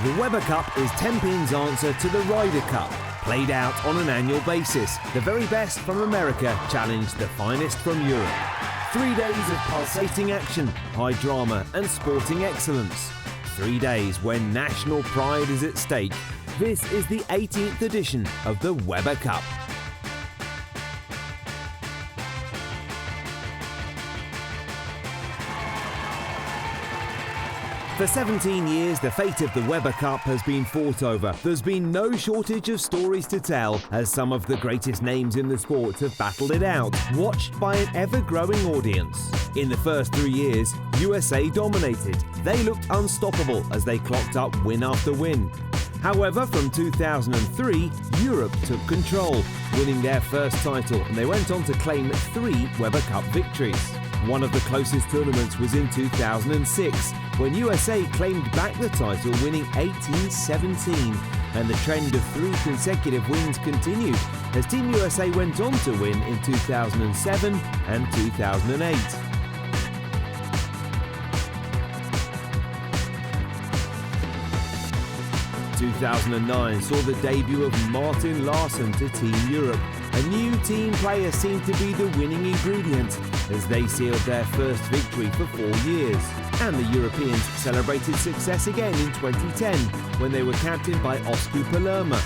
The Weber Cup is Tenpin's answer to the Ryder Cup. Played out on an annual basis, the very best from America challenge the finest from Europe. 3 days of pulsating action, high drama and sporting excellence. 3 days when national pride is at stake. This is the 18th edition of the Weber Cup. For 17 years, the fate of the Weber Cup has been fought over. There's been no shortage of stories to tell, as some of the greatest names in the sport have battled it out, watched by an ever-growing audience. In the first 3 years, USA dominated. They looked unstoppable as they clocked up win after win. However, from 2003, Europe took control, winning their first title, and they went on to claim 3 Weber Cup victories. One of the closest tournaments was in 2006, when USA claimed back the title, winning 18-17, and the trend of 3 consecutive wins continued as Team USA went on to win in 2007 and 2008. In 2009 saw the debut of Martin Larsson to Team Europe. A new team player seemed to be the winning ingredient as they sealed their first victory for 4 years. And the Europeans celebrated success again in 2010 when they were captained by Osku Palermo.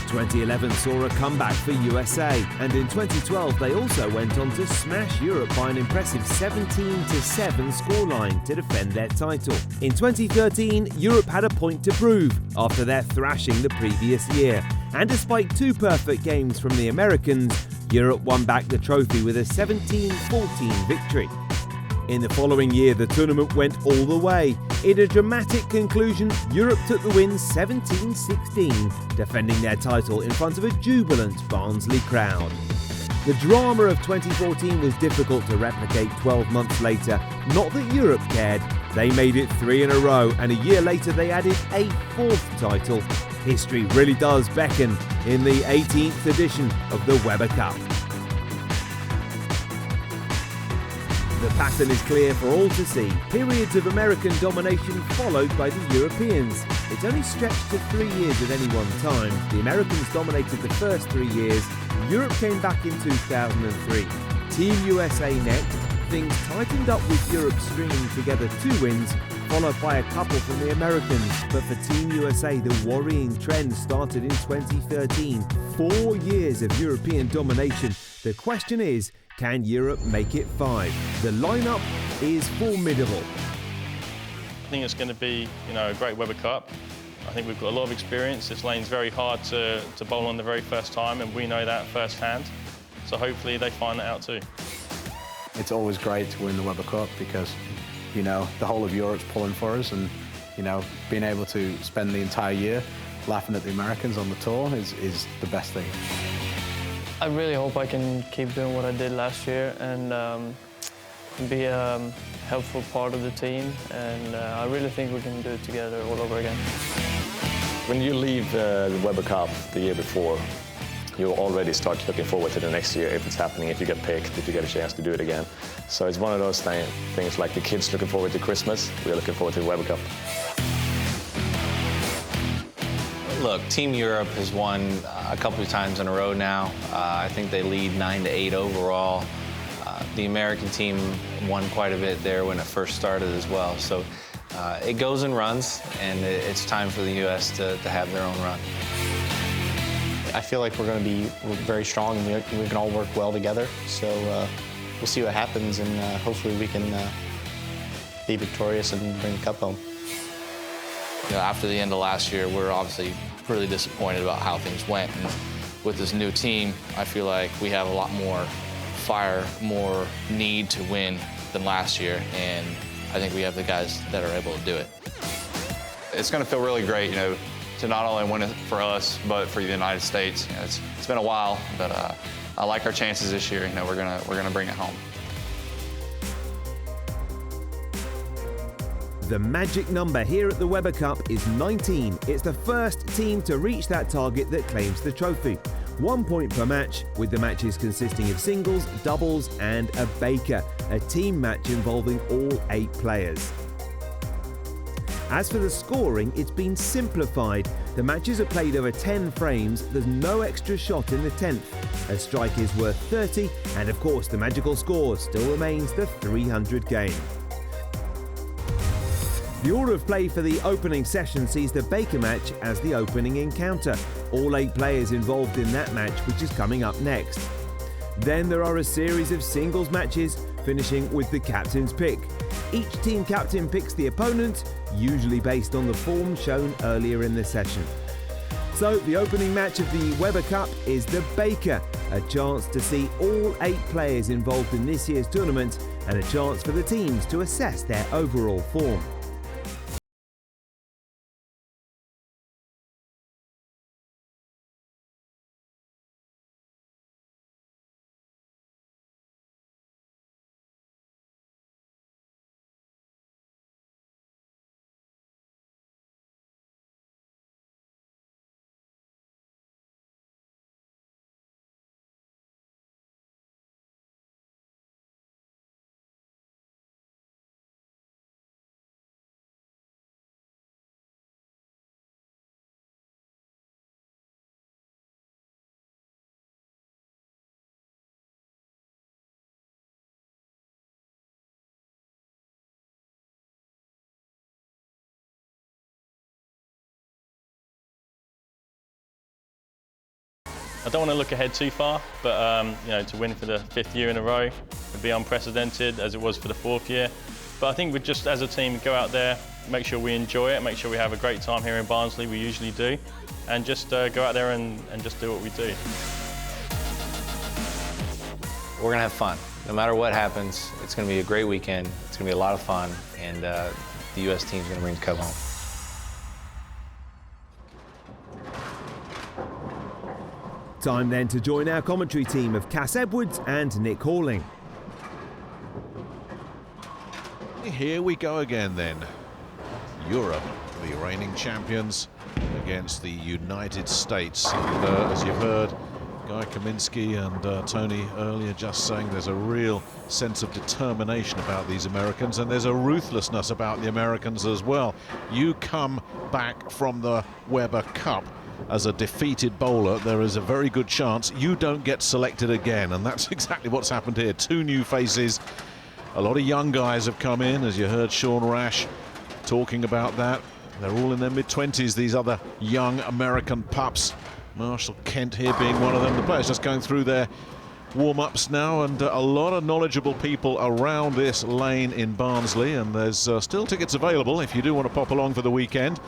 2011 saw a comeback for USA, and in 2012 they also went on to smash Europe by an impressive 17-7 scoreline to defend their title. In 2013, Europe had a point to prove after their thrashing the previous year, and despite 2 perfect games from the Americans, Europe won back the trophy with a 17-14 victory. In the following year, the tournament went all the way. In a dramatic conclusion, Europe took the win 17-16, defending their title in front of a jubilant Barnsley crowd. The drama of 2014 was difficult to replicate 12 months later. Not that Europe cared. They made it 3 in a row, and a year later they added a 4th title. History really does beckon in the 18th edition of the Weber Cup. The pattern is clear for all to see. Periods of American domination followed by the Europeans. It's only stretched to 3 years at any one time. The Americans dominated the first 3 years. Europe came back in 2003. Team USA next. Things tightened up with Europe stringing together 2 wins, followed by a couple from the Americans. But for Team USA, the worrying trend started in 2013. 4 years of European domination. The question is, can Europe make it 5? The lineup is formidable. I think it's going to be, a great Weber Cup. I think we've got a lot of experience. This lane's very hard to bowl on the very first time, and we know that firsthand. So hopefully they find that out too. It's always great to win the Weber Cup because, the whole of Europe's pulling for us, and, being able to spend the entire year laughing at the Americans on the tour is the best thing. I really hope I can keep doing what I did last year and be a helpful part of the team, and I really think we can do it together all over again. When you leave the Weber Cup the year before, you already start looking forward to the next year if it's happening, if you get picked, if you get a chance to do it again. So it's one of those things like the kids looking forward to Christmas, we're looking forward to the Weber Cup. Look, Team Europe has won a couple of times in a row now. I think they lead 9-8 overall. The American team won quite a bit there when it first started as well. So it goes in runs, and it's time for the U.S. to have their own run. I feel like we're going to be very strong, and we can all work well together. So we'll see what happens, and hopefully we can be victorious and bring the cup home. After the end of last year, we're obviously really disappointed about how things went. And with this new team, I feel like we have a lot more fire, more need to win than last year. And I think we have the guys that are able to do it. It's going to feel really great, to not only win it for us, but for the United States. It's been a while, but I like our chances this year. We're gonna bring it home. The magic number here at the Weber Cup is 19. It's the first team to reach that target that claims the trophy. 1 point per match, with the matches consisting of singles, doubles and a baker, a team match involving all 8 players. As for the scoring, it's been simplified. The matches are played over 10 frames, there's no extra shot in the 10th. A strike is worth 30, and of course the magical score still remains the 300 game. The order of play for the opening session sees the Baker match as the opening encounter. All 8 players involved in that match, which is coming up next. Then there are a series of singles matches, finishing with the captain's pick. Each team captain picks the opponent, usually based on the form shown earlier in the session. So the opening match of the Weber Cup is the Baker, a chance to see all 8 players involved in this year's tournament and a chance for the teams to assess their overall form. I don't want to look ahead too far, but you know, to win for the 5th year in a row would be unprecedented, as it was for the 4th year. But I think we just, as a team, go out there, make sure we enjoy it, make sure we have a great time here in Barnsley, we usually do, and just go out there and just do what we do. We're going to have fun. No matter what happens, it's going to be a great weekend. It's going to be a lot of fun, and the U.S. team's going to bring the cup home. Time then to join our commentary team of Cass Edwards and Nick Halling. Here we go again then. Europe, the reigning champions, against the United States. And, as you've heard, Guy Kaminsky and Tony earlier just saying there's a real sense of determination about these Americans, and there's a ruthlessness about the Americans as well. You come back from the Weber Cup as a defeated bowler, there is a very good chance you don't get selected again, and that's exactly what's happened here. 2 new faces. A lot of young guys have come in, as you heard Sean Rash talking about that. They're all in their mid-20s, these other young American pups. Marshall Kent here being one of them. The players just going through their warm-ups now, and a lot of knowledgeable people around this lane in Barnsley, and there's still tickets available if you do want to pop along for the weekend.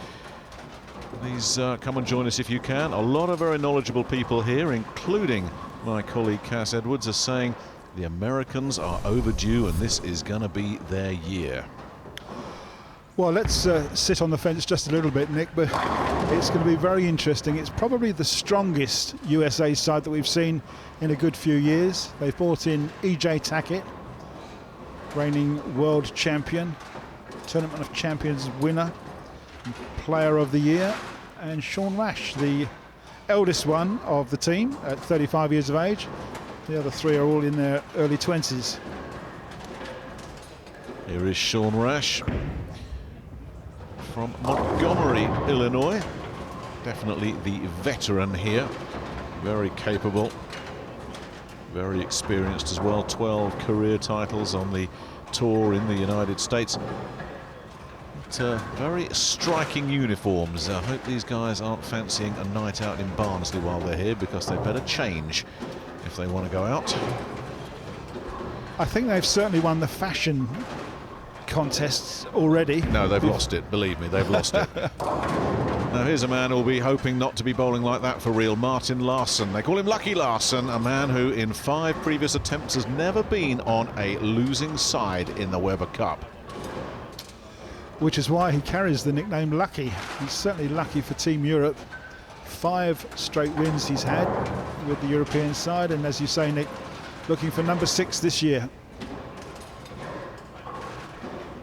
Please come and join us if you can. A lot of very knowledgeable people here, including my colleague Cass Edwards, are saying the Americans are overdue and this is going to be their year. Well, let's sit on the fence just a little bit, Nick, but it's going to be very interesting. It's probably the strongest USA side that we've seen in a good few years. They've brought in E.J. Tackett, reigning world champion, Tournament of Champions winner, Player of the Year, and Sean Rash, the eldest one of the team at 35 years of age. The other 3 are all in their early 20s. Here is Sean Rash from Montgomery, Illinois. Definitely the veteran here. Very capable, very experienced as well. 12 career titles on the tour in the United States. Very striking uniforms. I hope these guys aren't fancying a night out in Barnsley while they're here, because they better change if they want to go out. I think they've certainly won the fashion contests already. No, they've lost it, believe me, they've lost it. Now here's a man who'll be hoping not to be bowling like that for real, Martin Larsson. They call him Lucky Larsson, a man who in 5 previous attempts has never been on a losing side in the Weber Cup. Which is why he carries the nickname Lucky. He's certainly lucky for Team Europe. 5 straight wins he's had with the European side, and as you say, Nick, looking for number 6 this year.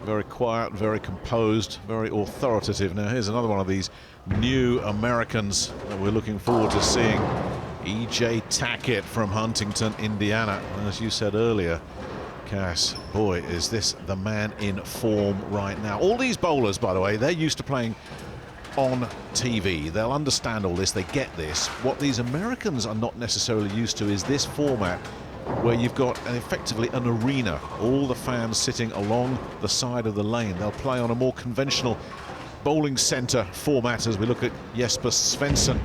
Very quiet, very composed, very authoritative. Now here's another one of these new Americans that we're looking forward to seeing. E.J. Tackett from Huntington, Indiana. And as you said earlier, Cass, boy, is this the man in form right now. All these bowlers, by the way, they're used to playing on TV. They'll understand all this, they get this. What these Americans are not necessarily used to is this format where you've got effectively an arena, all the fans sitting along the side of the lane. They'll play on a more conventional bowling centre format as we look at Jesper Svensson,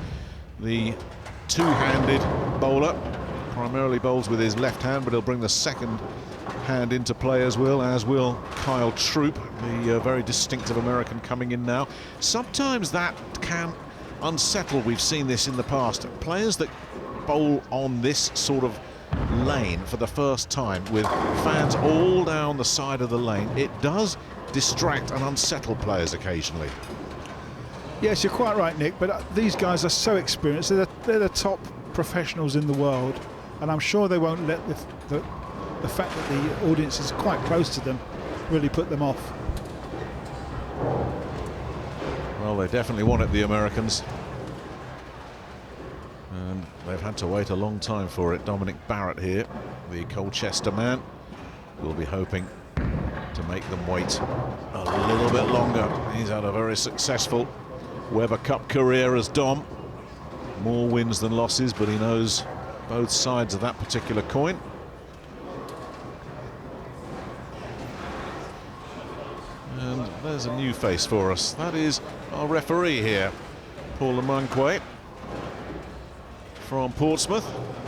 the two-handed bowler. Primarily bowls with his left hand, but he'll bring the second hand into play as will Kyle Troup, the very distinctive American coming in now. Sometimes that can unsettle. We've seen this in the past. Players that bowl on this sort of lane for the first time with fans all down the side of the lane, it does distract and unsettle players occasionally. Yes, you're quite right, Nick, but these guys are so experienced. They're the top professionals in the world, and I'm sure they won't let the fact that the audience is quite close to them really put them off. Well, they definitely want it, the Americans. And they've had to wait a long time for it. Dominic Barrett here, the Colchester man, will be hoping to make them wait a little bit longer. He's had a very successful Weber Cup career as Dom. More wins than losses, but he knows both sides of that particular coin. And there's a new face for us. That is our referee here, Paul Lamanque from Portsmouth,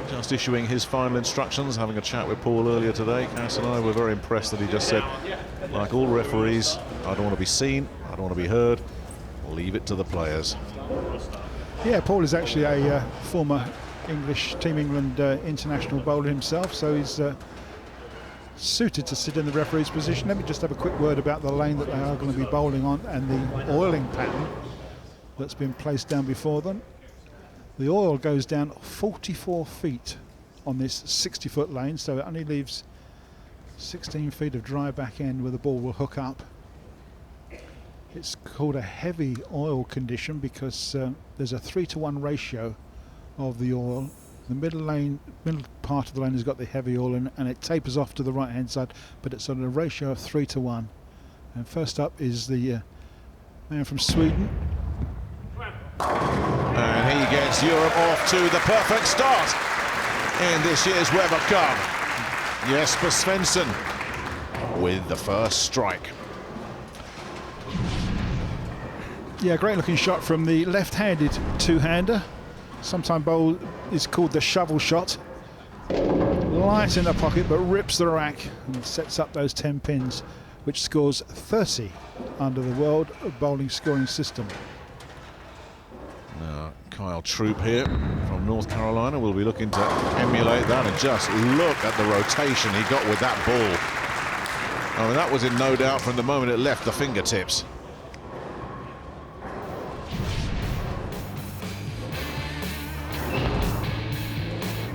just issuing his final instructions, having a chat with Paul earlier today. Cass and I were very impressed that he just said, like all referees, I don't want to be seen, I don't want to be heard, leave it to the players. Yeah, Paul is actually a former Team England international bowler himself, so he's suited to sit in the referee's position. Let me just have a quick word about the lane that they are going to be bowling on and the oiling pattern that's been placed down before them. The oil goes down 44 feet on this 60-foot lane, so it only leaves 16 feet of dry back end where the ball will hook up. It's called a heavy oil condition because there's a 3-to-1 ratio of the oil. The middle part of the lane has got the heavy oil in, and it tapers off to the right hand side, but it's on a ratio of 3-to-1. And first up is the man from Sweden. And he gets Europe off to the perfect start in this year's Weber Cup. Jesper Svensson with the first strike. Yeah, great looking shot from the left-handed two-hander. Sometimes bowl is called the shovel shot. Light in the pocket, but rips the rack and sets up those 10 pins, which scores 30 under the world bowling scoring system. Now, Kyle Troup here from North Carolina will be looking to emulate that, and just look at the rotation he got with that ball. I mean, that was in no doubt from the moment it left the fingertips.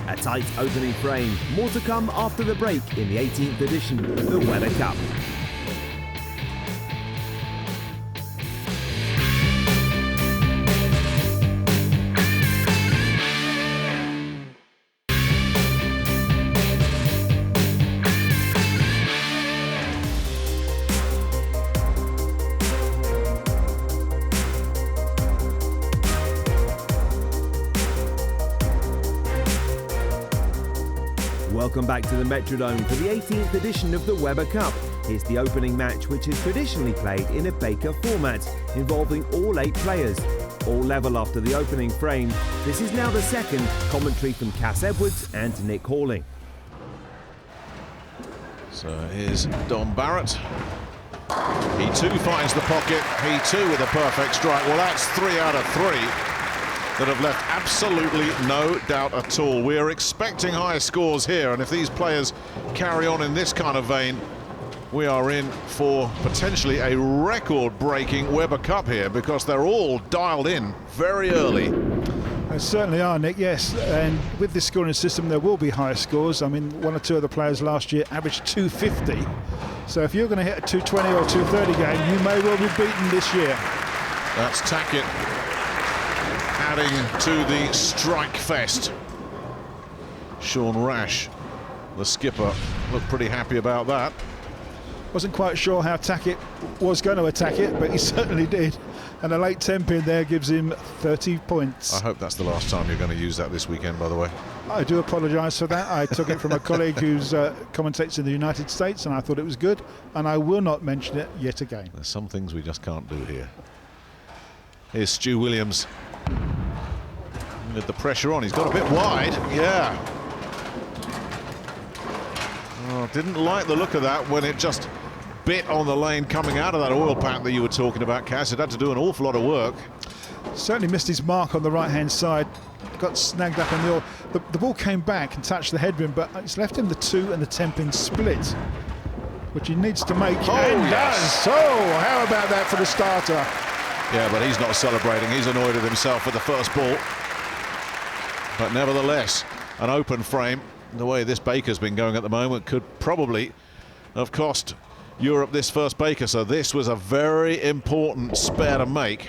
A tight opening frame. More to come after the break in the 18th edition of the Weber Cup. Welcome back to the Metrodome for the 18th edition of the Weber Cup. Here's the opening match, which is traditionally played in a Baker format, involving all 8 players. All level after the opening frame. This is now the second. Commentary from Cass Edwards and Nick Halling. So here's Dom Barrett. He too finds the pocket. He too with a perfect strike. Well, that's 3 out of 3. That have left absolutely no doubt at all. We are expecting high scores here, and if these players carry on in this kind of vein, we are in for potentially a record-breaking Weber Cup here, because they're all dialed in very early. They certainly are, Nick, yes. And with this scoring system, there will be higher scores. I mean, 1 or 2 of the players last year averaged 250. So if you're going to hit a 220 or 230 game, you may well be beaten this year. That's Tackett adding to the strike fest. Sean Rash, The skipper looked pretty happy about that. Wasn't quite sure how Tackett was going to attack it, but he certainly did. And a late 10 pin there gives him 30 points. I hope that's the last time you're going to use that this weekend, by the way. I do apologise for that. I took it from a colleague who's commentates in the United States, and I thought it was good, and I will not mention it yet again. There's some things we just can't do here. Here's Stu Williams. With the pressure on, he's got a bit wide. Yeah. Oh, didn't like the look of that when it just bit on the lane coming out of that oil pack that you were talking about, Cass. It had to do an awful lot of work. Certainly missed his mark on the right-hand side. Got snagged up in the oil. The ball came back and touched the headwind, but it's left him the 2 and the 10 pin split, which he needs to make. Oh, and yes. does. So how about that for the starter? Yeah, but he's not celebrating. He's annoyed at himself with the first ball. But nevertheless, an open frame, the way this Baker's been going at the moment, could probably have cost Europe this first Baker. So this was a very important spare to make.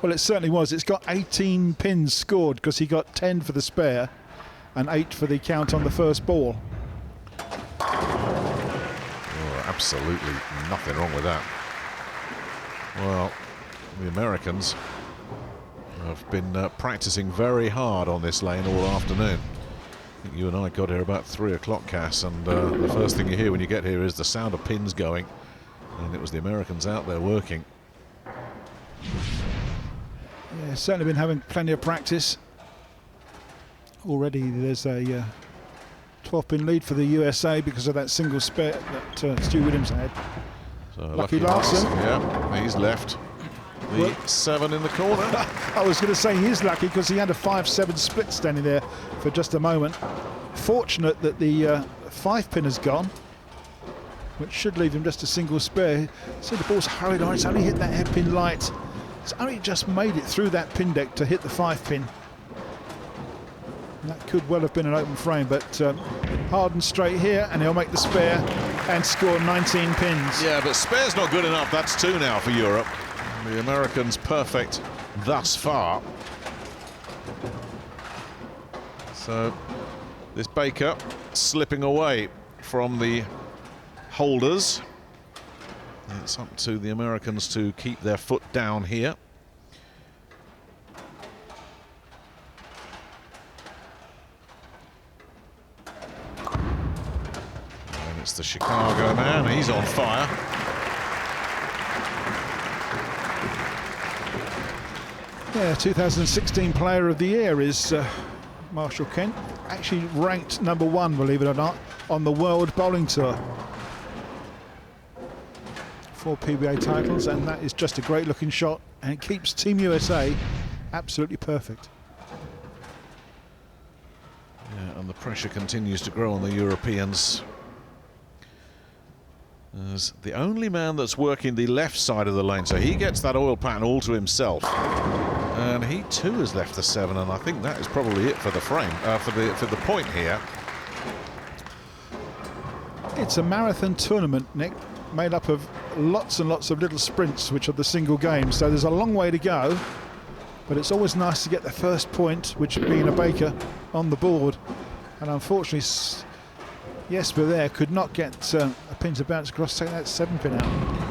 Well, it certainly was. It's got 18 pins scored because he got 10 for the spare and 8 for the count on the first ball. Oh, absolutely nothing wrong with that. Well, the Americans have been practicing very hard on this lane all afternoon. I think you and I got here about 3 o'clock, Cass, and the first thing you hear when you get here is the sound of pins going, and it was the Americans out there working. Yeah, certainly been having plenty of practice. Already there's a 12-pin lead for the USA because of that single spare that Stu Williams had. So Lucky Larson. Yeah, he's left the 7 in the corner. I was going to say he is lucky because he had a 5-7 split standing there for just a moment. Fortunate that the 5-pin has gone, which should leave him just a single spare. See, the ball's hurried on. It's only hit that hairpin light. It's only just made it through that pin deck to hit the 5-pin. That could well have been an open frame, but hard and straight here, and he'll make the spare and score 19 pins. Yeah, but spare's not good enough. That's 2 now for Europe. The Americans perfect thus far. So this Baker slipping away from the holders. It's up to the Americans to keep their foot down here. And it's the Chicago man. He's on fire. Yeah, 2016 Player of the Year is Marshall Kent. Actually ranked #1, believe it or not, on the World Bowling Tour. 4 PBA titles, and that is just a great looking shot, and it keeps Team USA absolutely perfect. Yeah, and the pressure continues to grow on the Europeans. As the only man that's working the left side of the lane, so he gets that oil pattern all to himself. And he too has left the 7, and I think that is probably it for the frame, for the point here. It's a marathon tournament, Nick, made up of lots and lots of little sprints, which are the single games. So there's a long way to go, but it's always nice to get the first point, which being a Baker, on the board. And unfortunately, Jesper there could not get a pin to bounce across, take that 7-pin out.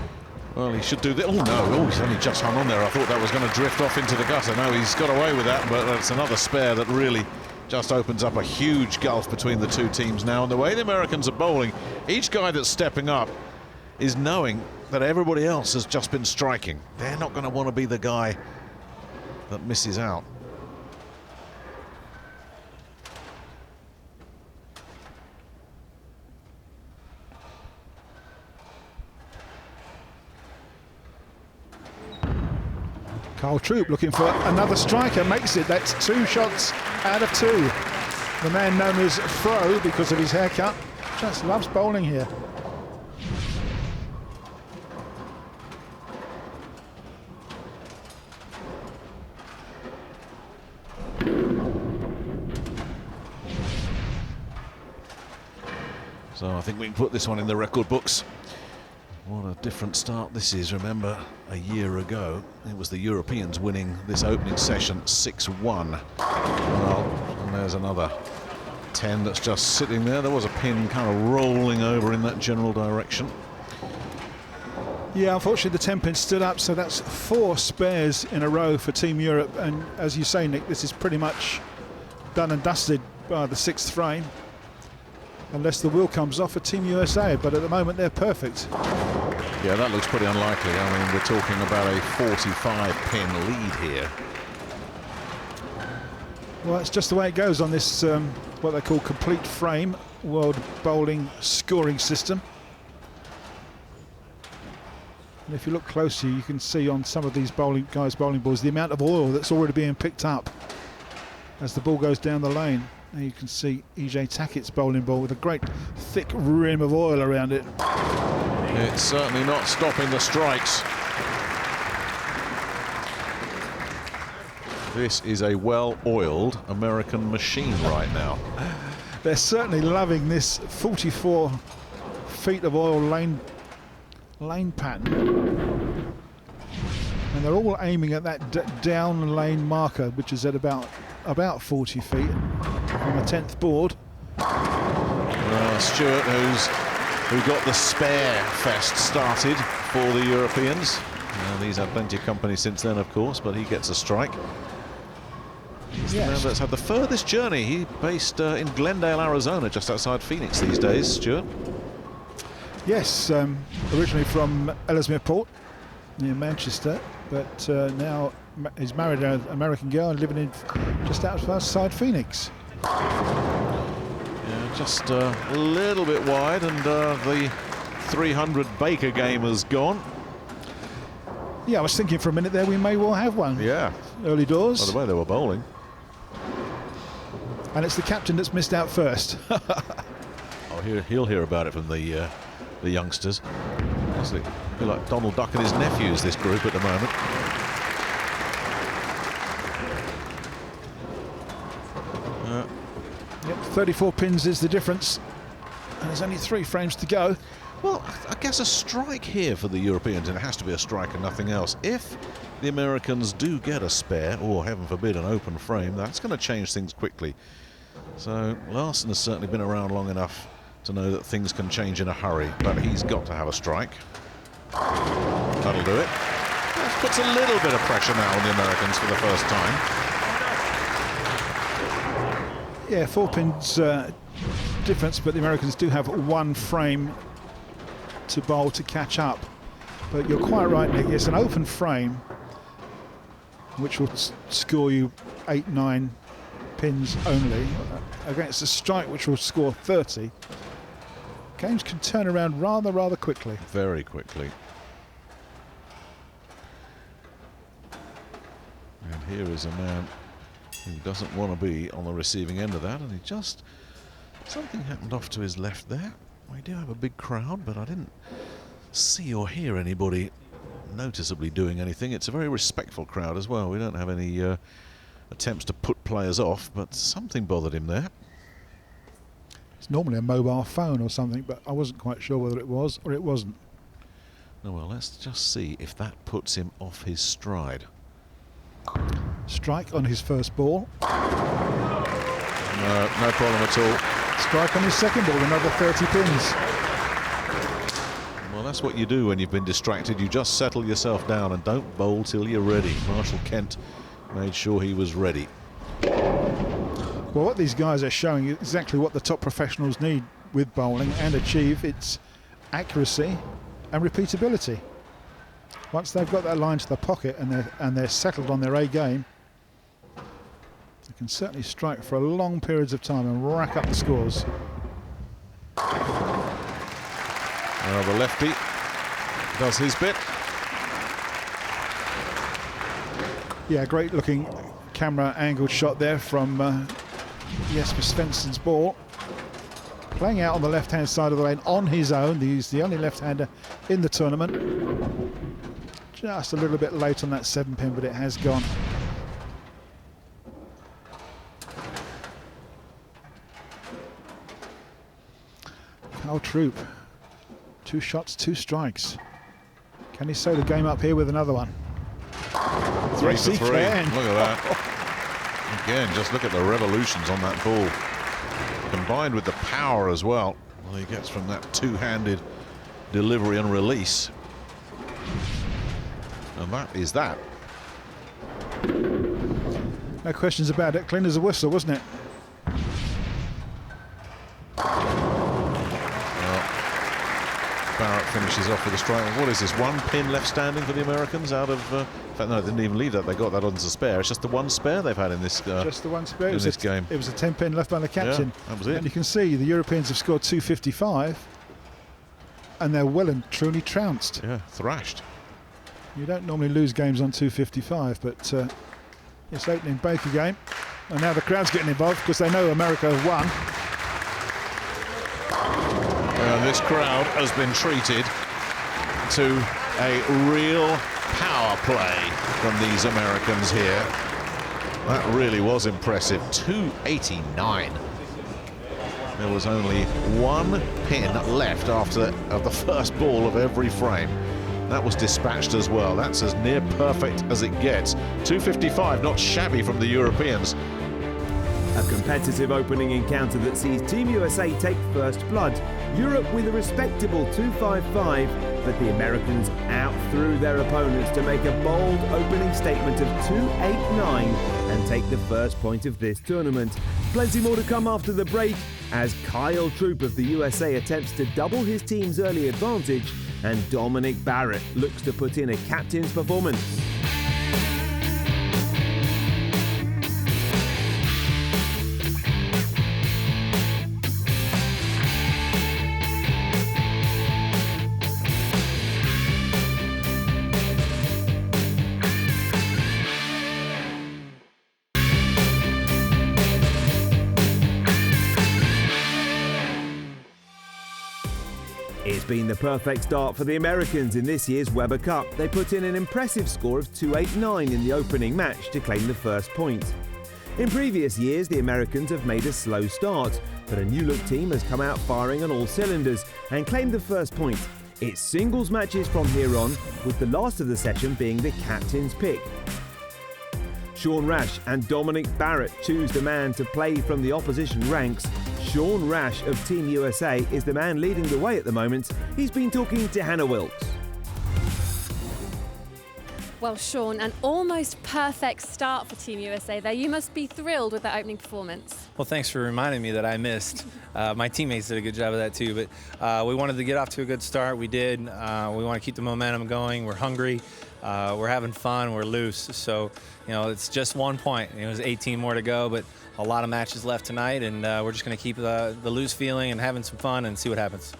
Well, he should do that. Oh no, oh, he's only just hung on there. I thought that was going to drift off into the gutter. No, he's got away with that, but it's another spare that really just opens up a huge gulf between the two teams now. And the way the Americans are bowling, each guy that's stepping up is knowing that everybody else has just been striking. They're not going to want to be the guy that misses out. Troup looking for another striker, makes it. That's 2 shots out of 2. The man known as Fro, because of his haircut, just loves bowling here. So I think we can put this one in the record books. What a different start this is. Remember, a year ago, it was the Europeans winning this opening session 6-1. Well, and there's another 10 that's just sitting there. There was a pin kind of rolling over in that general direction. Yeah, unfortunately the 10 pin stood up, so that's 4 spares in a row for Team Europe. And as you say, Nick, this is pretty much done and dusted by the 6th frame, unless the wheel comes off for Team USA, but at the moment they're perfect. Yeah, that looks pretty unlikely. I mean, we're talking about a 45 pin lead here. Well, it's just the way it goes on this, what they call complete frame World Bowling scoring system. And if you look closely, you can see on some of these bowling balls the amount of oil that's already being picked up as the ball goes down the lane. And you can see E.J. Tackett's bowling ball with a great thick rim of oil around it. It's certainly not stopping the strikes. This is a well-oiled American machine right now. They're certainly loving this 44 feet of oil lane pattern. And they're all aiming at that down lane marker, which is at about 40 feet on the 10th board. Stewart, who got the spare fest started for the Europeans. He's had plenty of company since then, of course, but he gets a strike. He's the man that's had the furthest journey. He's based in Glendale, Arizona, just outside Phoenix these days, Stuart. Yes, originally from Ellesmere Port near Manchester, but now he's married to an American girl and living in just outside Phoenix. Yeah, just a little bit wide, and the 300 Baker game has gone. Yeah, I was thinking for a minute there we may well have one. Yeah. Early doors. By the way they were bowling. And it's the captain that's missed out first. He'll hear about it from the youngsters. It's a bit like Donald Duck and his nephews, this group at the moment. Yep, 34 pins is the difference. And there's only 3 frames to go. Well, I guess a strike here for the Europeans, and it has to be a strike and nothing else. If the Americans do get a spare, or heaven forbid an open frame, that's going to change things quickly. So Larson has certainly been around long enough to know that things can change in a hurry, but he's got to have a strike. That'll do it. That puts a little bit of pressure now on the Americans for the first time. Yeah, 4 pins difference, but the Americans do have 1 frame to bowl to catch up. But you're quite right, Nick, it's an open frame which will score you 8-9 pins only against a strike which will score 30. Games can turn around rather quickly. Very quickly. And here is a man who doesn't want to be on the receiving end of that, and he just... something happened off to his left there. We do have a big crowd, but I didn't see or hear anybody noticeably doing anything. It's a very respectful crowd as well. We don't have any attempts to put players off, but something bothered him there. It's normally a mobile phone or something, but I wasn't quite sure whether it was or it wasn't. No, well, let's just see if that puts him off his stride. Strike on his first ball. No problem at all. Strike on his second ball, another 30 pins. Well, that's what you do when you've been distracted. You just settle yourself down and don't bowl till you're ready. Marshall Kent made sure he was ready. Well, what these guys are showing is exactly what the top professionals need with bowling and achieve. It's accuracy and repeatability. Once they've got that line to the pocket and they're settled on their A game, they can certainly strike for long periods of time and rack up the scores. The lefty does his bit. Yeah, great looking camera angled shot there from Jesper Svensson's ball. Playing out on the left-hand side of the lane on his own. He's the only left-hander in the tournament. Just a little bit late on that 7-pin, but it has gone. Troup, 2 shots, 2 strikes. Can he sew the game up here with another one? 3 yes, for 3. Can. Look at that. Again, just look at the revolutions on that ball. combined with the power as well he gets from that two-handed delivery and release. And that is that. No questions about it. Clean as a whistle, wasn't it? Barrett finishes off with a strike. What is this, one pin left standing for the Americans out of... in fact, no, they didn't even leave that. They got that on as a spare. It's just the one spare they've had in this just the one spare in this game. It was a 10-pin left by the captain. Yeah, that was it. And you can see the Europeans have scored 255 and they're well and truly trounced. Yeah, thrashed. You don't normally lose games on 255, but it's opening Baker game. And now the crowd's getting involved because they know America have won. This crowd has been treated to a real power play from these Americans here. That really was impressive. 289. There was only one pin left after of the first ball of every frame. That was dispatched as well. That's as near perfect as it gets. 255, not shabby from the Europeans. A competitive opening encounter that sees Team USA take first blood. Europe with a respectable 255, but the Americans out threw their opponents to make a bold opening statement of 289 and take the first point of this tournament. Plenty more to come after the break as Kyle Troup of the USA attempts to double his team's early advantage and Dominic Barrett looks to put in a captain's performance. It's been the perfect start for the Americans in this year's Weber Cup. They put in an impressive score of 289 in the opening match to claim the first point. In previous years, the Americans have made a slow start, but a new-look team has come out firing on all cylinders and claimed the first point. It's singles matches from here on, with the last of the session being the captain's pick. Sean Rash and Dominic Barrett choose the man to play from the opposition ranks. Sean Rash of Team USA is the man leading the way at the moment. He's been talking to Hannah Wilkes. Well, Sean, an almost perfect start for Team USA there. You must be thrilled with that opening performance. Well, thanks for reminding me that I missed. My teammates did a good job of that too, but we wanted to get off to a good start. We did. We want to keep the momentum going. We're hungry. We're having fun. We're loose. So, you know, it's just 1 point. It was 18 more to go, but a lot of matches left tonight, and we're just going to keep the loose feeling and having some fun and see what happens.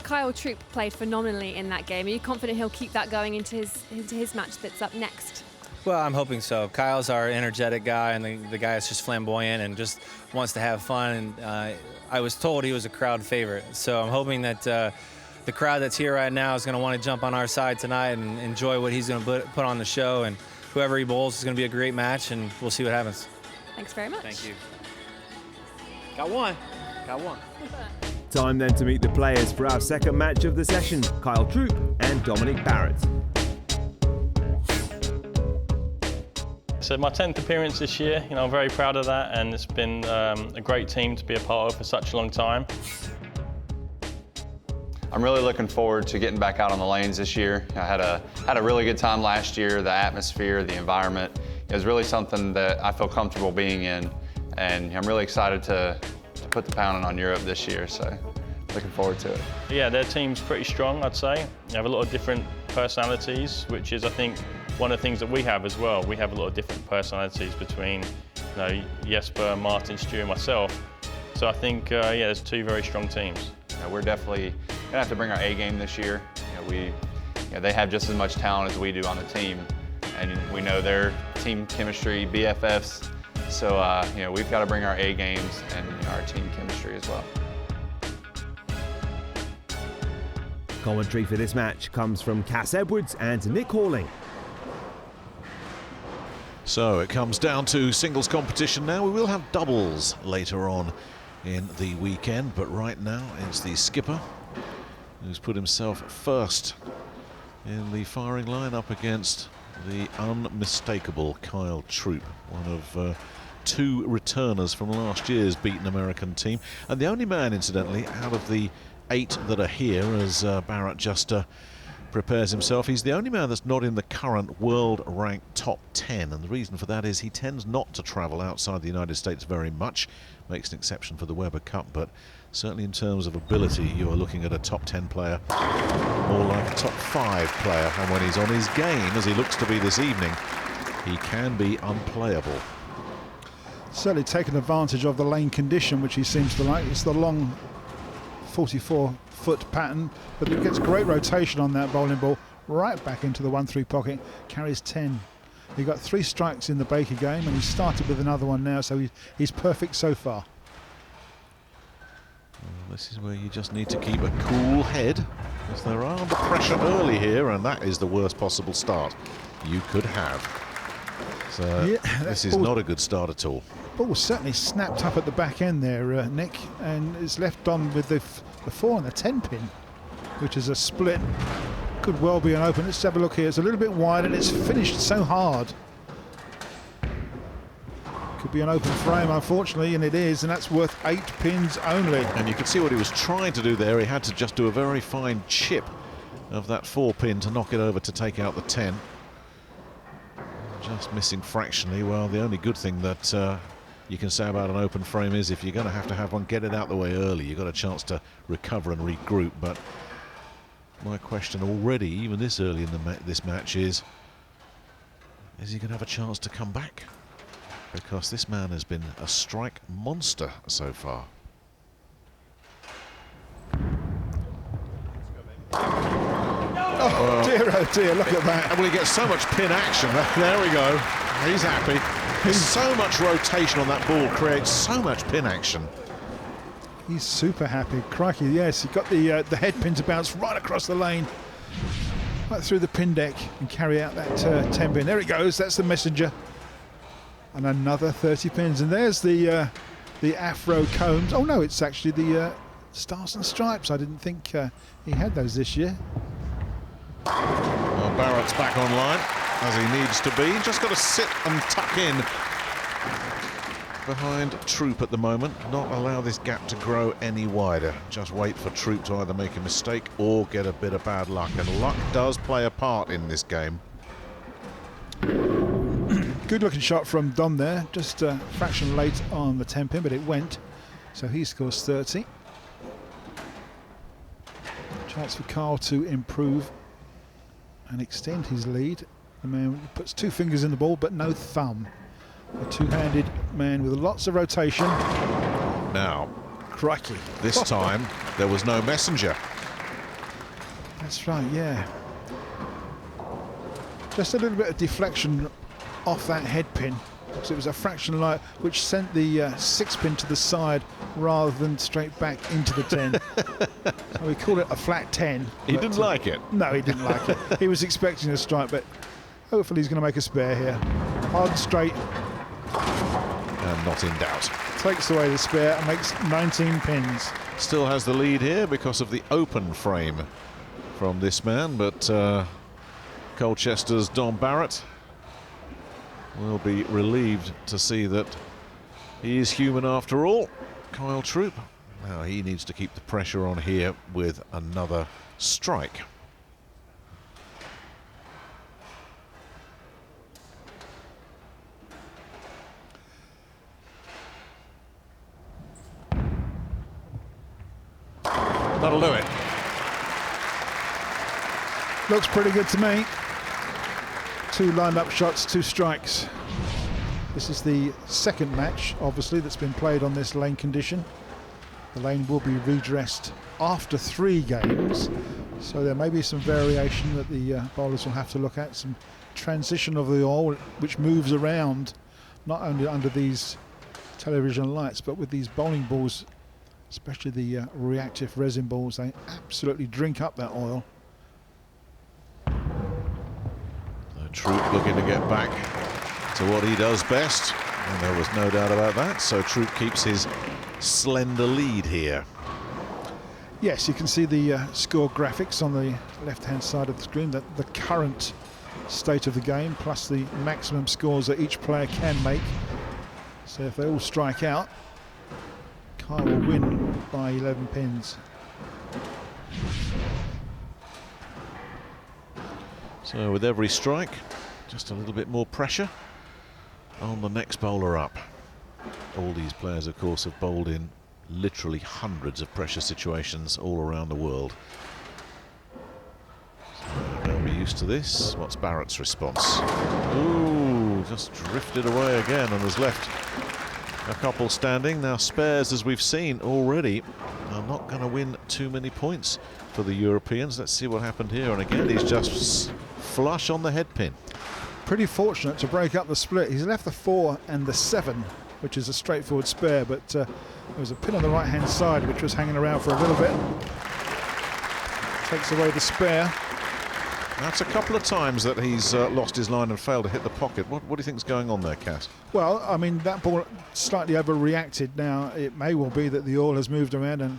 Kyle Troup played phenomenally in that game. Are you confident he'll keep that going into his match that's up next? Well, I'm hoping so. Kyle's our energetic guy, and the guy that's just flamboyant and just wants to have fun. And I was told he was a crowd favorite, so I'm hoping that the crowd that's here right now is going to want to jump on our side tonight and enjoy what he's going to put on the show. And whoever he bowls is going to be a great match, and we'll see what happens. Thanks very much. Thank you. Got one. Got one. Time then to meet the players for our second match of the session, Kyle Troup and Dominic Barrett. So my 10th appearance this year, I'm very proud of that, and it's been a great team to be a part of for such a long time. I'm really looking forward to getting back out on the lanes this year. I had a really good time last year. The atmosphere, the environment, it was really something that I feel comfortable being in, and I'm really excited to put the pounding on Europe this year, so looking forward to it. Yeah, their team's pretty strong, I'd say. They have a lot of different personalities, which is, I think, one of the things that we have as well. We have a lot of different personalities between Jesper, Martin, Stu, and myself. So I think, there's two very strong teams. We're definitely going to have to bring our A game this year. They have just as much talent as we do on the team, and we know their team chemistry, BFFs. So, we've got to bring our A games and our team chemistry as well. Commentary for this match comes from Cass Edwards and Nick Halling. So it comes down to singles competition now. We will have doubles later on in the weekend, but right now it's the skipper who's put himself first in the firing line up against the unmistakable Kyle Troup, one of 2 returners from last year's beaten American team, and the only man, incidentally, out of the 8 that are here, as Barrett just prepares himself, he's the only man that's not in the current world ranked top 10, and the reason for that is he tends not to travel outside the United States very much. Makes an exception for the Weber Cup, but certainly in terms of ability, you are looking at a top 10 player, more like a top 5 player, and when he's on his game, as he looks to be this evening, he can be unplayable. Certainly taken advantage of the lane condition, which he seems to like. It's the long 44-foot pattern, but it gets great rotation on that bowling ball, right back into the 1-3 pocket, carries 10. He got 3 strikes in the Baker game, and he started with another one now, so he's perfect so far. Well, this is where you just need to keep a cool head, because they're under pressure early here, and that is the worst possible start you could have. So yeah, this is not a good start at all. Ball certainly snapped up at the back end there, Nick, and it's left on with the 4 and the 10 pin, which is a split. Could well be an open. Let's have a look here. It's a little bit wide and it's finished so hard. Could be an open frame, unfortunately, and it is, and that's worth 8 pins only. And you can see what he was trying to do there. He had to just do a very fine chip of that 4 pin to knock it over to take out the 10. Just missing fractionally. Well, the only good thing that you can say about an open frame is if you're going to have one, get it out the way early. You've got a chance to recover and regroup. But my question already, even this early in this match, is he going to have a chance to come back? Because this man has been a strike monster so far. Oh dear, look at that. Well, he gets so much pin action. There we go. He's happy. There's so much rotation on that ball, creates so much pin action. He's super happy. Crikey, yes, he got the head pin to bounce right across the lane, right through the pin deck and carry out that 10 pin. There it goes, that's the messenger. And another 30 pins. And there's the Afro combs. Oh no, it's actually the Stars and Stripes. I didn't think he had those this year. Well, Barrett's back online, as he needs to be. Just got to sit and tuck in behind Troup at the moment. Not allow this gap to grow any wider. Just wait for Troup to either make a mistake or get a bit of bad luck. And luck does play a part in this game. Good looking shot from Dom there. Just a fraction late on the 10 pin, but it went. So he scores 30. Chance for Carl to improve and extend his lead. The man puts 2 fingers in the ball but no thumb. A two-handed man with lots of rotation. Now, crikey. This time there was no messenger. That's right, yeah. Just a little bit of deflection off that head pin. So it was a fraction light which sent the 6 pin to the side rather than straight back into the 10. So we call it a flat 10. He didn't like it. No, he didn't like it. He was expecting a strike, but hopefully he's going to make a spare here. Hard and straight. And not in doubt. Takes away the spare and makes 19 pins. Still has the lead here because of the open frame from this man, but Colchester's Don Barrett will be relieved to see that he is human after all. Kyle Troup. Now he needs to keep the pressure on here with another strike. That'll do it. Looks pretty good to me. 2 lined up shots, 2 strikes. This is the second match, obviously, that's been played on this lane condition. The lane will be redressed after 3 games, so there may be some variation that the bowlers will have to look at, some transition of the oil which moves around, not only under these television lights, but with these bowling balls, especially the reactive resin balls. They absolutely drink up that oil. Troup looking to get back to what he does best, and there was no doubt about that. So Troup keeps his slender lead here. Yes, you can see the score graphics on the left-hand side of the screen, that the current state of the game, plus the maximum scores that each player can make. So if they all strike out, Kyle will win by 11 pins. So with every strike, just a little bit more pressure on the next bowler up. All these players, of course, have bowled in literally hundreds of pressure situations all around the world. So they'll be used to this. What's Barrett's response? Ooh, just drifted away again and has left a couple standing. Now spares, as we've seen already, are not going to win too many points for the Europeans. Let's see what happened here. And again, he's just flush on the head pin. Pretty fortunate to break up the split. He's left the 4 and the 7, which is a straightforward spare, but there was a pin on the right-hand side which was hanging around for a little bit. Takes away the spare. That's a couple of times that he's lost his line and failed to hit the pocket. What do you think's going on there, Cass? Well, I mean, that ball slightly overreacted. Now, it may well be that the oil has moved around, and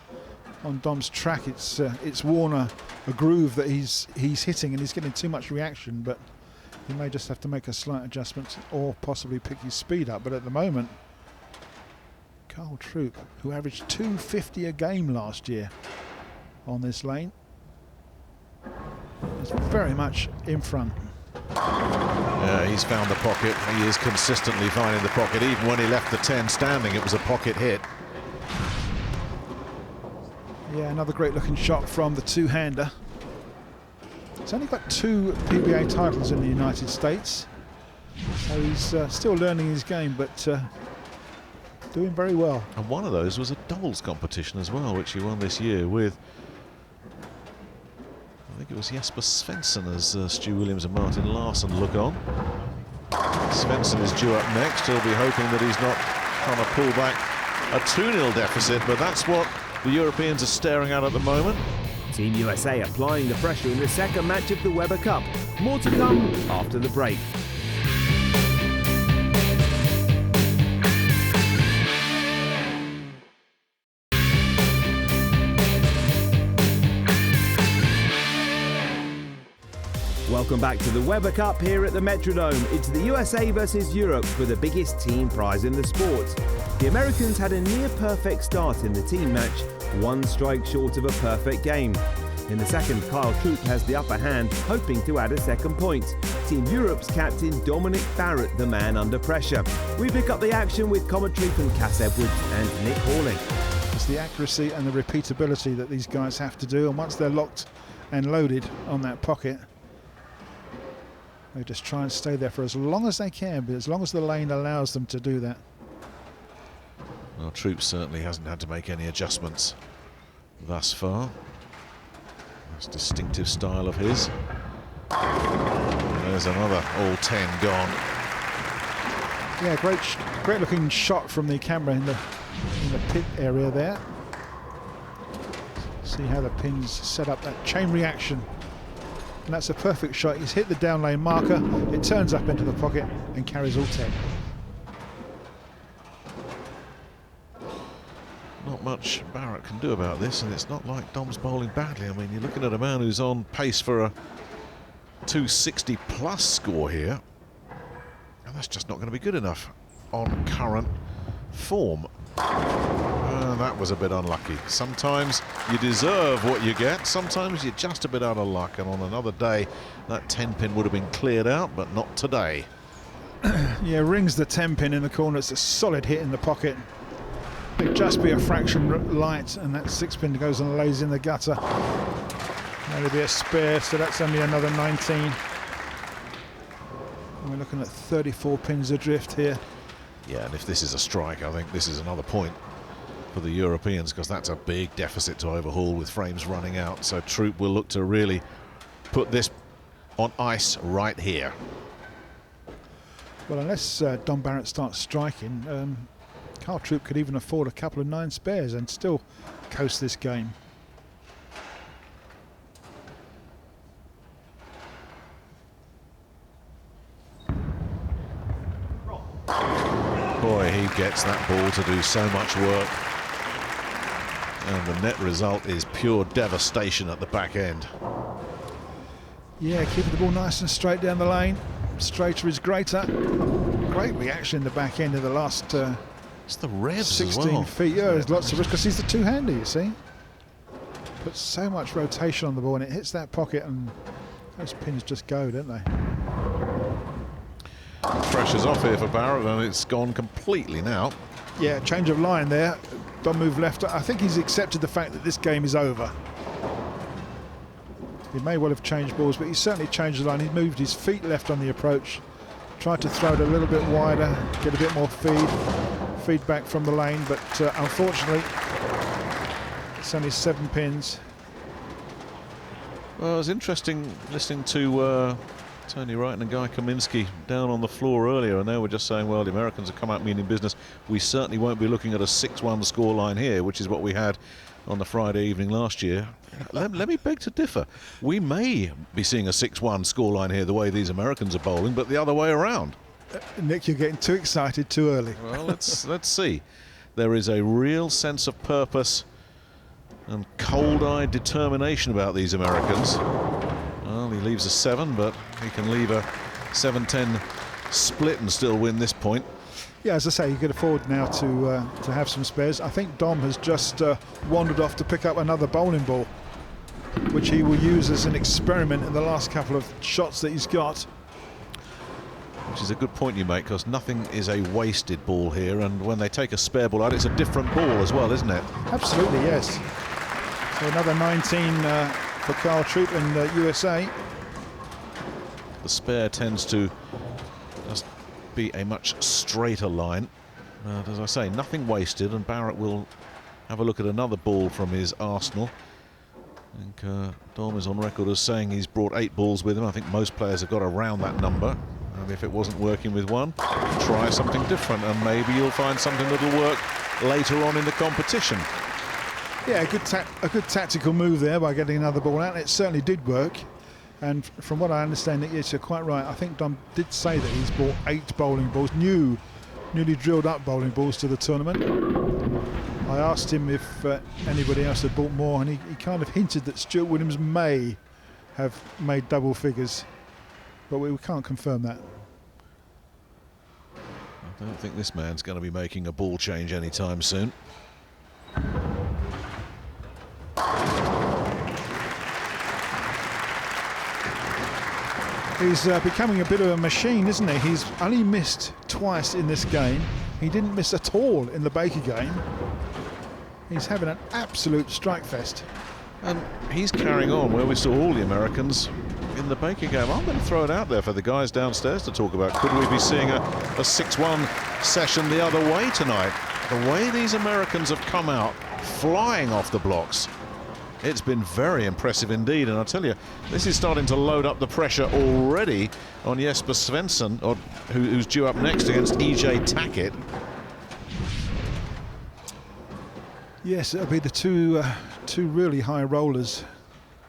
on Dom's track, it's worn a groove that he's hitting, and he's getting too much reaction, but he may just have to make a slight adjustment or possibly pick his speed up. But at the moment, Carl Troup, who averaged 250 a game last year on this lane, is very much in front. Yeah, he's found the pocket. He is consistently finding the pocket. Even when he left the 10 standing, it was a pocket hit. Yeah, another great looking shot from the two-hander. He's only got 2 PBA titles in the United States, so he's still learning his game, but doing very well. And one of those was a doubles competition as well, which he won this year with, I think it was Jesper Svensson as Stu Williams and Martin Larsson look on. Svensson is due up next. He'll be hoping that he's not trying to pull back a 2-0 deficit, but that's what the Europeans are staring at the moment. Team USA applying the pressure in the second match of the Weber Cup. More to come after the break. Welcome back to the Weber Cup here at the Metrodome. It's the USA versus Europe for the biggest team prize in the sport. The Americans had a near-perfect start in the team match, 1 strike short of a perfect game. In the second, Kyle Troup has the upper hand, hoping to add a second point. Team Europe's captain Dominic Barrett, the man under pressure. We pick up the action with commentary from Cass Edwards and Nick Hawley. It's the accuracy and the repeatability that these guys have to do, and once they're locked and loaded on that pocket, they just try and stay there for as long as they can, but as long as the lane allows them to do that. Well, Troup certainly hasn't had to make any adjustments thus far. That's distinctive style of his. There's another all 10 gone. Yeah, great looking shot from the camera in the pit area there. See how the pins set up that chain reaction. And that's a perfect shot. He's hit the down lane marker, it turns up into the pocket and carries all 10. Not much Barrett can do about this, and it's not like Dom's bowling badly. I mean, you're looking at a man who's on pace for a 260 plus score here, and that's just not going to be good enough on current form. That was a bit unlucky. Sometimes you deserve what you get, sometimes you're just a bit out of luck, and on another day that 10 pin would have been cleared out, but not today. Yeah, rings the 10 pin in the corner. It's a solid hit in the pocket. It'd just be a fraction light, and that 6 pin goes and lays in the gutter. That'll be a spare, so that's only another 19. And we're looking at 34 pins adrift here. Yeah, and if this is a strike, I think this is another point for the Europeans, because that's a big deficit to overhaul with frames running out. So Troup will look to really put this on ice right here. Well, unless Dom Barrett starts striking, Carl Troup could even afford a couple of 9 spares and still coast this game. Boy, he gets that ball to do so much work. And the net result is pure devastation at the back end. Yeah, keeping the ball nice and straight down the lane. Straighter is greater. great reaction in the back end of the last it's the revs 16 as well. feet. Yeah, there's lots of risk because he's the two-hander, you see. Puts so much rotation on the ball and it hits that pocket and those pins just go, don't they? Pressure's off here for Barrett and it's gone completely now. Yeah, change of line there. Dom moved left. I think he's accepted the fact that this game is over. He may well have changed balls, but he's certainly changed the line. He's moved his feet left on the approach, tried to throw it a little bit wider, get a bit more feedback from the lane, but unfortunately, it's only 7 pins. Well, it was interesting listening to Tony Wright and Guy Kaminsky down on the floor earlier, and they were just saying, well, the Americans have come out meaning business. We certainly won't be looking at a 6-1 scoreline here, which is what we had on the Friday evening last year. Let me beg to differ. We may be seeing a 6-1 scoreline here the way these Americans are bowling, but the other way around. Nick, you're getting too excited too early. Well, let's see. There is a real sense of purpose and cold-eyed determination about these Americans. Well, he leaves a 7, but he can leave a 7-10 split and still win this point. Yeah, as I say, you could afford now to have some spares. I think Dom has just wandered off to pick up another bowling ball, which he will use as an experiment in the last couple of shots that he's got. Which is a good point you make, because nothing is a wasted ball here, and when they take a spare ball out, it's a different ball as well, isn't it? Absolutely, yes. So another 19 for Carl Troup in USA. The spare tends to just be a much straighter line. As I say, nothing wasted, and Barrett will have a look at another ball from his arsenal. I think Dom is on record as saying he's brought 8 balls with him. I think most players have got around that number. And if it wasn't working with one, try something different, and maybe you'll find something that'll work later on in the competition. Yeah, a good tactical move there by getting another ball out. It certainly did work. And from what I understand, yes, you're quite right. I think Dom did say that he's brought 8 bowling balls, newly drilled up bowling balls to the tournament. I asked him if anybody else had bought more, and he kind of hinted that Stuart Williams may have made double figures, but we can't confirm that. I don't think this man's going to be making a ball change anytime soon. He's becoming a bit of a machine, isn't he? He's only missed twice in this game. He didn't miss at all in the Baker game. He's having an absolute strike fest. And he's carrying on where we saw all the Americans in the Baker game. I'm going to throw it out there for the guys downstairs to talk about. Could we be seeing a 6-1 session the other way tonight? The way these Americans have come out flying off the blocks, it's been very impressive indeed. And I tell you, this is starting to load up the pressure already on Jesper Svensson, who's due up next against E.J. Tackett. Yes, it'll be the two really high rollers.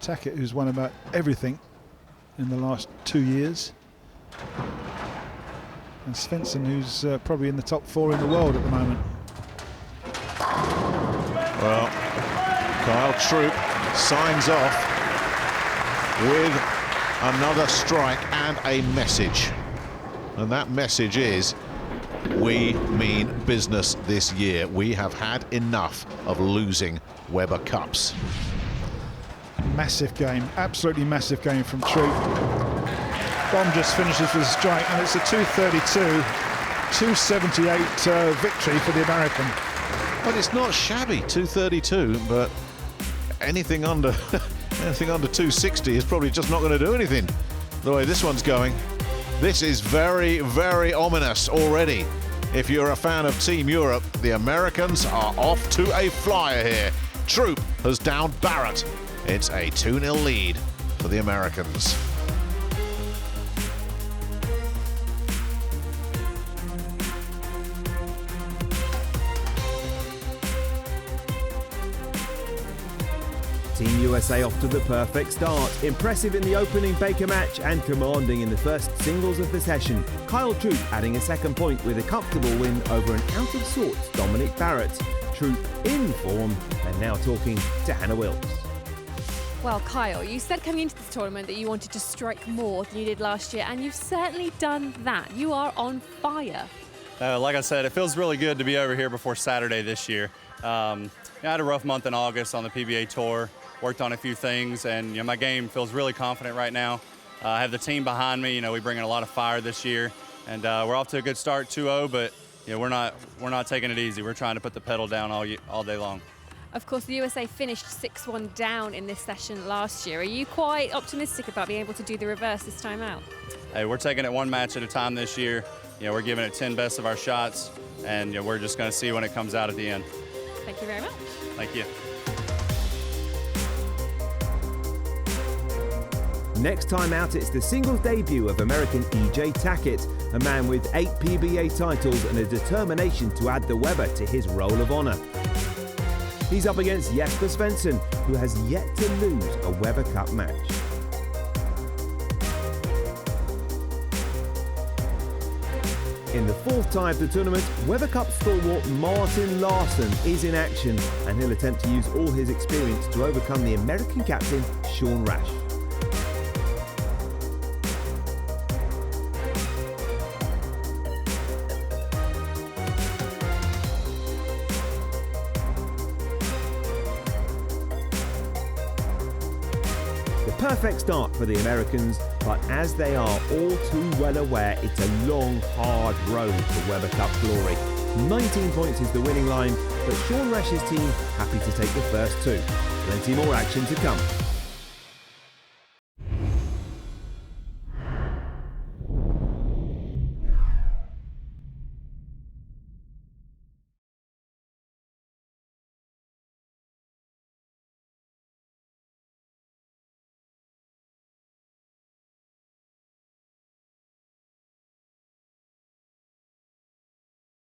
Tackett, who's won about everything in the last 2 years, and Svensson, who's probably in the top 4 in the world at the moment. Well, Kyle Troup signs off with another strike and a message, and that message is: we mean business this year. We have had enough of losing Weber Cups. Massive game, absolutely massive game from Troup. Dom just finishes with a strike, and it's a 232, 278 victory for the American. Well, it's not shabby, 232, but anything under 260 is probably just not going to do anything. The way this one's going, this is very, very ominous already. If you're a fan of Team Europe, the Americans are off to a flyer here. Troup has downed Barrett. It's a 2-0 lead for the Americans. Team USA off to the perfect start. Impressive in the opening Baker match and commanding in the first singles of the session. Kyle Troup adding a second point with a comfortable win over an out-of-sorts Dominic Barrett. Troup in form, and now talking to Hannah Wilkes. Well, Kyle, you said coming into this tournament that you wanted to strike more than you did last year, and you've certainly done that. You are on fire. Like I said, it feels really good to be over here before Saturday this year. I had a rough month in August on the PBA Tour, worked on a few things, and my game feels really confident right now. I have the team behind me. We bring in a lot of fire this year, and we're off to a good start, 2-0, but we're not taking it easy. We're trying to put the pedal down all day long. Of course, the USA finished 6-1 down in this session last year. Are you quite optimistic about being able to do the reverse this time out? Hey, we're taking it one match at a time this year. We're giving it 10 best of our shots, and we're just going to see when it comes out at the end. Thank you very much. Thank you. Next time out, it's the singles debut of American E.J. Tackett, a man with 8 PBA titles and a determination to add the Weber to his roll of honour. He's up against Jesper Svensson, who has yet to lose a Weber Cup match. In the fourth tie of the tournament, Weber Cup stalwart Martin Larsson is in action, and he'll attempt to use all his experience to overcome the American captain, Sean Rash. Perfect start for the Americans, but as they are all too well aware, it's a long, hard road to Weber Cup glory. 19 points is the winning line, but Sean Rash's team happy to take the first 2. Plenty more action to come.